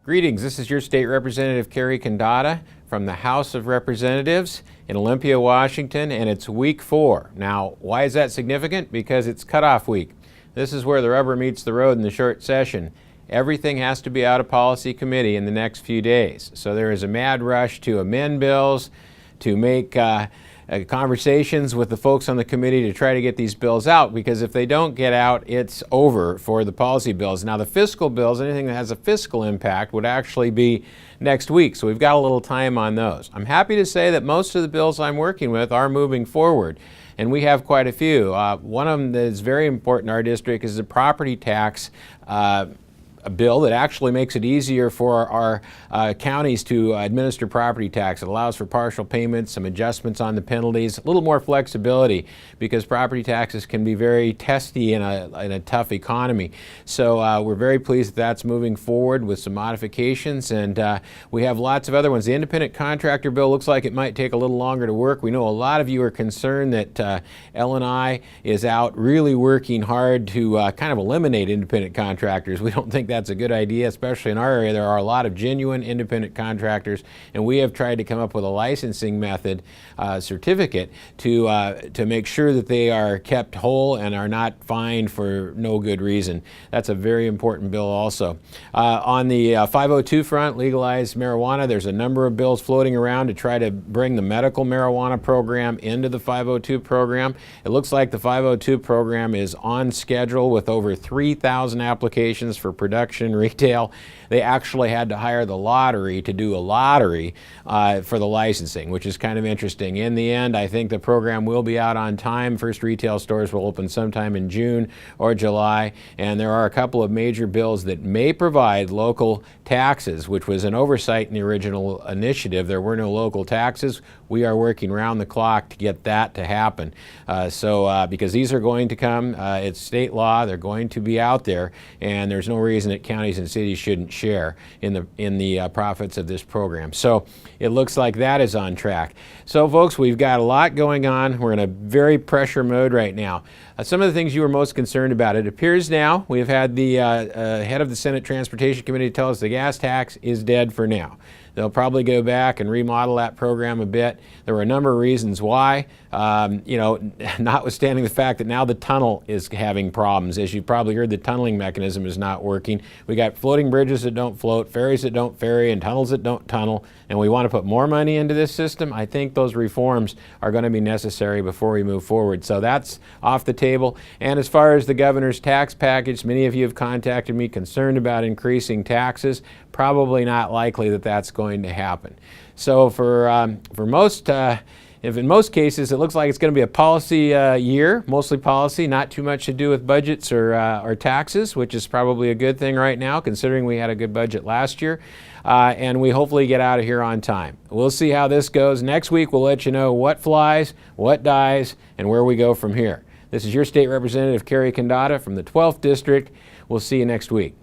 Greetings, this is your State Representative Cary-Condotta from the House of Representatives in Olympia, Washington, and it's week 4. Now, why is that significant? Because it's cutoff week. This is where the rubber meets the road in the short session. Everything has to be out of policy committee in the next few days. So there is a mad rush to amend bills, to make conversations with the folks on the committee to try to get these bills out, because if they don't get out, it's over for the policy bills. Now the fiscal bills, anything that has a fiscal impact, would actually be next week, so we've got a little time on those. I'm happy to say that most of the bills I'm working with are moving forward, and we have quite a few. One of them that is very important in our district is the property tax a bill that actually makes it easier for our counties to administer property tax. It allows for partial payments, some adjustments on the penalties, a little more flexibility, because property taxes can be very testy in a tough economy. So we're very pleased that that's moving forward with some modifications, and we have lots of other ones. The independent contractor bill looks like it might take a little longer to work. We know a lot of you are concerned that L&I is out really working hard to kind of eliminate independent contractors. We don't think that's a good idea, especially in our area. There are a lot of genuine independent contractors, and we have tried to come up with a licensing method, certificate, to make sure that they are kept whole and are not fined for no good reason. That's a very important bill also. On the 502 front, legalized marijuana, there's a number of bills floating around to try to bring the medical marijuana program into the 502 program. It looks like the 502 program is on schedule with over 3,000 applications for production retail. They actually had to hire the lottery to do a lottery for the licensing, which is kind of interesting. In the end, I think the program will be out on time. First retail stores will open sometime in June or July, and there are a couple of major bills that may provide local taxes, which was an oversight in the original initiative. There were no local taxes. We are working round the clock to get that to happen. Because these are going to come, it's state law, they're going to be out there, and there's no reason that counties and cities shouldn't share in the profits of this program. So it looks like that is on track. So folks, we've got a lot going on. We're in a very pressure mode right now. Some of the things you were most concerned about, it appears now we've had the head of the Senate Transportation Committee tell us the gas tax is dead for now. They'll probably go back and remodel that program a bit. There were a number of reasons why, notwithstanding the fact that now the tunnel is having problems. As you probably heard, the tunneling mechanism is not working. We got floating bridges that don't float, ferries that don't ferry, and tunnels that don't tunnel, and we want to put more money into this system. I think those reforms are going to be necessary before we move forward. So that's off the table. And as far as the governor's tax package, many of you have contacted me concerned about increasing taxes. Probably not likely that that's going to happen. So in most cases, it looks like it's going to be a policy year, mostly policy, not too much to do with budgets or taxes, which is probably a good thing right now, considering we had a good budget last year. And we hopefully get out of here on time. We'll see how this goes. Next week, we'll let you know what flies, what dies, and where we go from here. This is your State Representative Cary-Condotta from the 12th District. We'll see you next week.